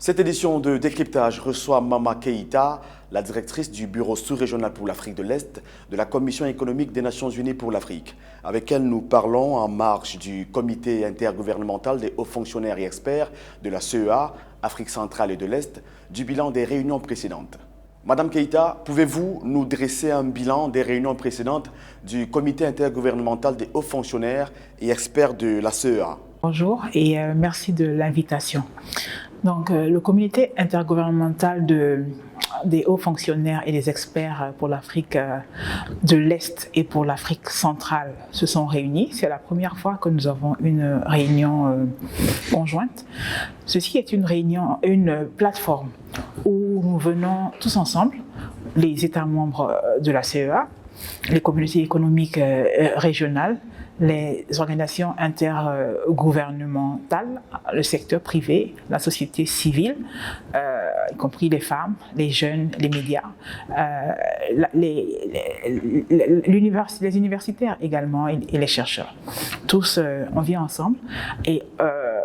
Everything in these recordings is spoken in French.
Cette édition de Décryptage reçoit Mama Keïta, la directrice du Bureau sous-régional pour l'Afrique de l'Est de la Commission économique des Nations Unies pour l'Afrique. Avec elle, nous parlons en marge du comité intergouvernemental des hauts fonctionnaires et experts de la CEA, Afrique centrale et de l'Est, du bilan des réunions précédentes. Madame Keïta, pouvez-vous nous dresser un bilan des réunions précédentes du comité intergouvernemental des hauts fonctionnaires et experts de la CEA? Bonjour et merci de l'invitation. Donc, le comité intergouvernemental des hauts fonctionnaires et des experts pour l'Afrique de l'Est et pour l'Afrique centrale se sont réunis. C'est la première fois que nous avons une réunion conjointe. Ceci est une plateforme où nous venons tous ensemble, les États membres de la CEA, les communautés économiques régionales, les organisations intergouvernementales, le secteur privé, la société civile, y compris les femmes, les jeunes, les médias, les universitaires également et les chercheurs. Tous, on vient ensemble et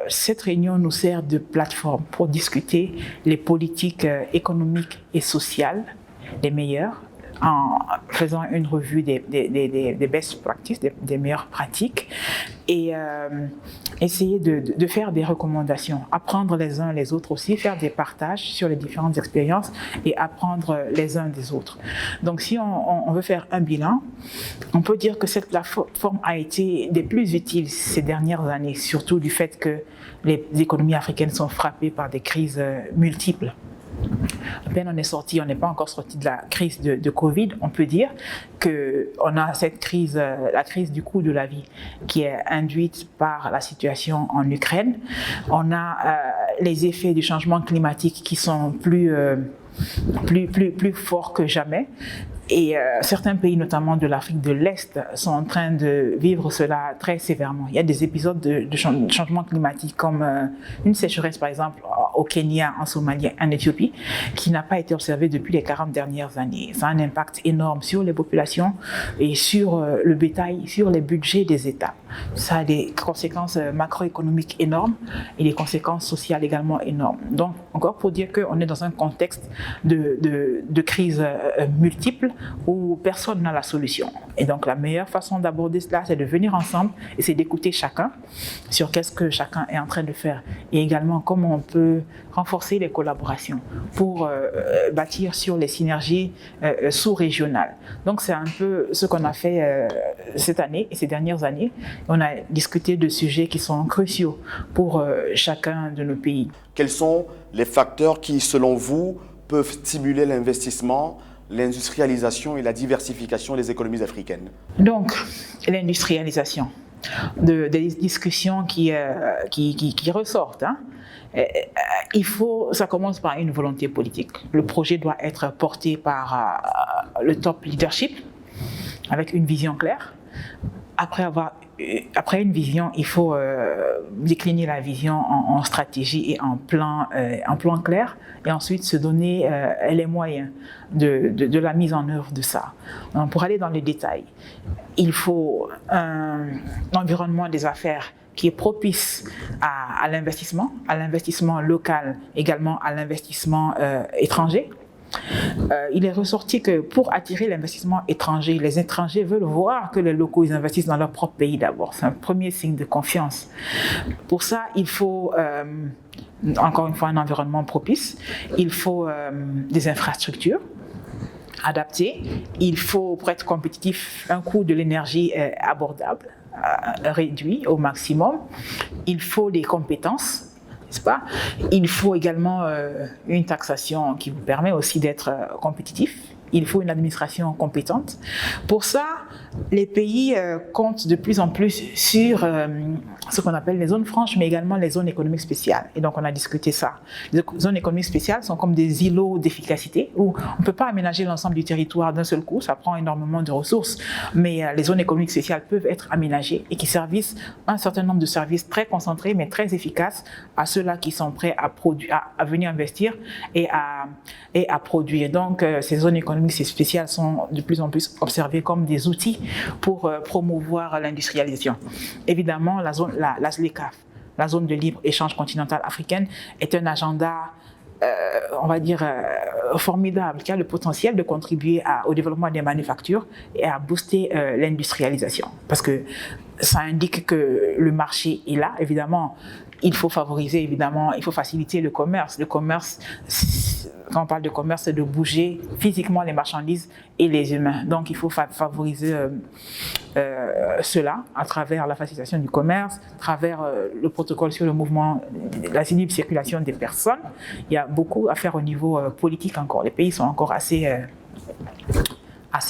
cette réunion nous sert de plateforme pour discuter les politiques économiques et sociales les meilleures, en faisant une revue des best practices, des meilleures pratiques et essayer de faire des recommandations, apprendre les uns les autres aussi, faire des partages sur les différentes expériences et apprendre les uns des autres. Donc si on veut faire un bilan, on peut dire que cette plateforme a été des plus utiles ces dernières années, surtout du fait que les économies africaines sont frappées par des crises multiples. À peine on est sorti, on n'est pas encore sorti de la crise de Covid, on peut dire qu'on a cette crise, la crise du coût de la vie qui est induite par la situation en Ukraine. On a les effets du changement climatique qui sont plus forts que jamais. Et certains pays, notamment de l'Afrique de l'Est, sont en train de vivre cela très sévèrement. Il y a des épisodes de changement climatique comme une sécheresse, par exemple, au Kenya, en Somalie, en Éthiopie, qui n'a pas été observée depuis les 40 dernières années. Ça a un impact énorme sur les populations et sur le bétail, sur les budgets des États. Ça a des conséquences macroéconomiques énormes et des conséquences sociales également énormes. Donc, encore pour dire qu'on est dans un contexte de crise multiple, où personne n'a la solution. Et donc la meilleure façon d'aborder cela, c'est de venir ensemble et c'est d'écouter chacun sur qu'est-ce que chacun est en train de faire et également comment on peut renforcer les collaborations pour bâtir sur les synergies sous-régionales. Donc c'est un peu ce qu'on a fait cette année et ces dernières années. On a discuté de sujets qui sont cruciaux pour chacun de nos pays. Quels sont les facteurs qui, selon vous, peuvent stimuler l'investissement, l'industrialisation et la diversification des économies africaines? Donc, l'industrialisation, des discussions qui ressortent. Ça commence par une volonté politique. Le projet doit être porté par le top leadership, avec une vision claire. Après une vision, il faut décliner la vision en stratégie et en plan clair et ensuite se donner les moyens de la mise en œuvre de ça. Donc, pour aller dans les détails, il faut un environnement des affaires qui est propice à l'investissement local, également à l'investissement étranger. Il est ressorti que pour attirer l'investissement étranger, les étrangers veulent voir que les locaux ils investissent dans leur propre pays d'abord. C'est un premier signe de confiance. Pour ça, il faut encore une fois un environnement propice. Il faut des infrastructures adaptées. Il faut, pour être compétitif, un coût de l'énergie abordable, réduit au maximum. Il faut des compétences. N'est-ce pas? Il faut également une taxation qui vous permet aussi d'être compétitif. Il faut une administration compétente. Pour ça, les pays comptent de plus en plus sur ce qu'on appelle les zones franches, mais également les zones économiques spéciales. Et donc, on a discuté ça. Les zones économiques spéciales sont comme des îlots d'efficacité où on ne peut pas aménager l'ensemble du territoire d'un seul coup, ça prend énormément de ressources. Mais les zones économiques spéciales peuvent être aménagées et qui servent un certain nombre de services très concentrés, mais très efficaces à ceux-là qui sont prêts à venir investir et à produire. Donc, ces zones économiques spéciales sont de plus en plus observées comme des outils pour promouvoir l'industrialisation. Évidemment, la ZLECAf, la zone de libre-échange continentale africaine, est un agenda on va dire, formidable, qui a le potentiel de contribuer au développement des manufactures et à booster l'industrialisation. Parce que ça indique que le marché est là, évidemment. Il faut favoriser, évidemment, il faut faciliter le commerce. Le commerce, quand on parle de commerce, c'est de bouger physiquement les marchandises et les humains. Donc, il faut favoriser cela à travers la facilitation du commerce, à travers le protocole sur le mouvement, la libre circulation des personnes. Il y a beaucoup à faire au niveau politique encore. Les pays sont encore assez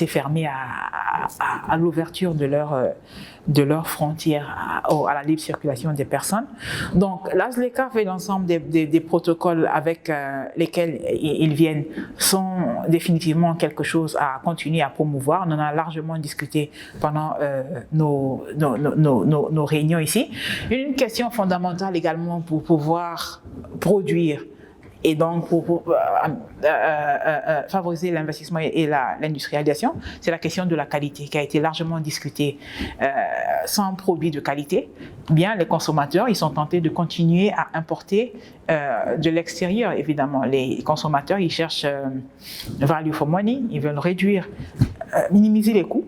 fermés à l'ouverture de leurs frontières à la libre circulation des personnes. Donc, la ZLECAf et l'ensemble des protocoles avec lesquels ils viennent sont définitivement quelque chose à continuer à promouvoir. On en a largement discuté pendant nos réunions ici. Une question fondamentale également pour pouvoir produire et donc pour favoriser l'investissement et l'industrialisation, c'est la question de la qualité qui a été largement discutée. Sans produits de qualité, bien les consommateurs, ils sont tentés de continuer à importer de l'extérieur, évidemment. Les consommateurs, ils cherchent value for money, ils veulent réduire, minimiser les coûts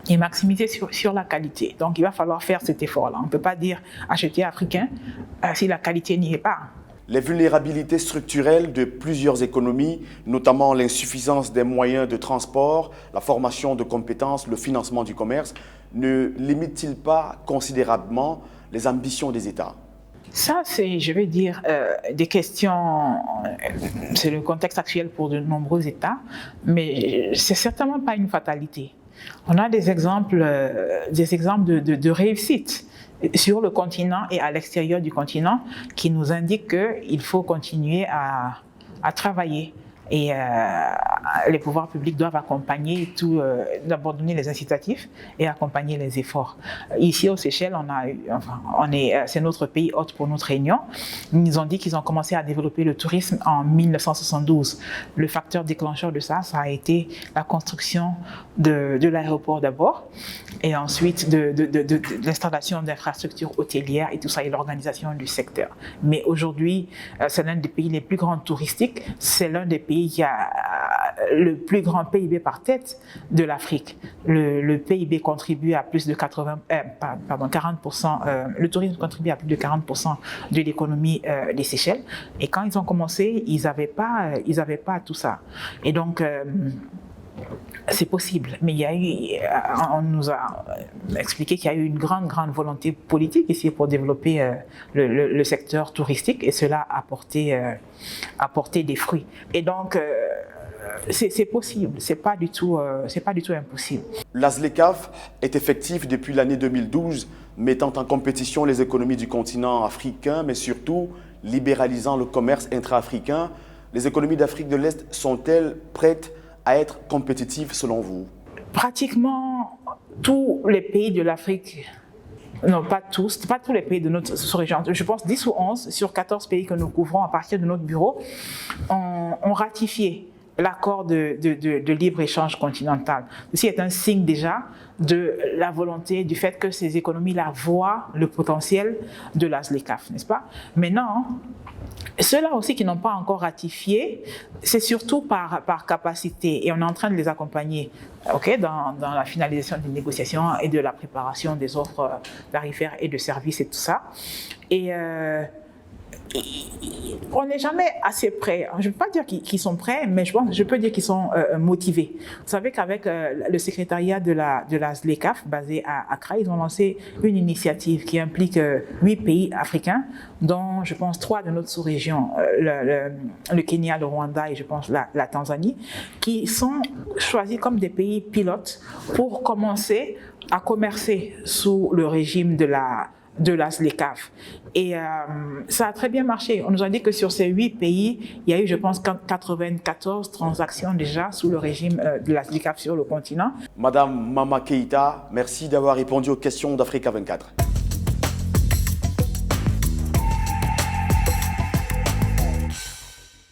et maximiser sur la qualité. Donc il va falloir faire cet effort-là. On ne peut pas dire acheter africain si la qualité n'y est pas. Les vulnérabilités structurelles de plusieurs économies, notamment l'insuffisance des moyens de transport, la formation de compétences, le financement du commerce, ne limitent-ils pas considérablement les ambitions des États? Ça, c'est, je vais dire, des questions, c'est le contexte actuel pour de nombreux États, mais c'est certainement pas une fatalité. On a des exemples de réussite sur le continent et à l'extérieur du continent qui nous indiquent qu'il faut continuer à travailler. Et les pouvoirs publics doivent accompagner d'abord donner les incitatifs et accompagner les efforts. Ici aux Seychelles, c'est notre pays hôte pour notre réunion. Ils nous ont dit qu'ils ont commencé à développer le tourisme en 1972. Le facteur déclencheur de ça a été la construction de l'aéroport d'abord, et ensuite de l'installation d'infrastructures hôtelières et tout ça, et l'organisation du secteur. Mais aujourd'hui, c'est l'un des pays les plus grands touristiques, c'est l'un des pays qui a le plus grand PIB par tête de l'Afrique. Le PIB contribue à plus de 40%, le tourisme contribue à plus de 40% de l'économie des Seychelles. Et quand ils ont commencé, ils n'avaient pas tout ça. Et donc, c'est possible, mais on nous a expliqué qu'il y a eu une grande volonté politique ici pour développer le secteur touristique, et cela a apporté des fruits. Et donc, c'est possible, c'est pas du tout impossible. La ZLECAf est effective depuis l'année 2012, mettant en compétition les économies du continent africain, mais surtout libéralisant le commerce intra-africain. Les économies d'Afrique de l'Est sont-elles prêtes à être compétitives selon vous? Pratiquement tous les pays de l'Afrique, non pas tous les pays de notre sous-région, je pense 10 ou 11 sur 14 pays que nous couvrons à partir de notre bureau ont ratifié l'accord de libre-échange continental. Ceci est un signe déjà de la volonté, du fait que ces économies-là voient le potentiel de la ZLECAf, n'est-ce pas? Maintenant, ceux-là aussi qui n'ont pas encore ratifié, c'est surtout par capacité, et on est en train de les accompagner dans la finalisation des négociations et de la préparation des offres tarifaires et de services et tout ça. Et on n'est jamais assez prêts. Je ne veux pas dire qu'ils sont prêts, mais je peux dire qu'ils sont motivés. Vous savez qu'avec le secrétariat de la ZLECAf, basé à Accra, ils ont lancé une initiative qui implique 8 pays africains, dont je pense 3 de notre sous-région, le Kenya, le Rwanda et je pense la Tanzanie, qui sont choisis comme des pays pilotes pour commencer à commercer sous le régime de la ZLECAf. Et ça a très bien marché. On nous a dit que sur ces 8 pays, il y a eu, je pense, 94 transactions déjà sous le régime de la ZLECAf sur le continent. Madame Mama Keïta, merci d'avoir répondu aux questions d'Africa 24.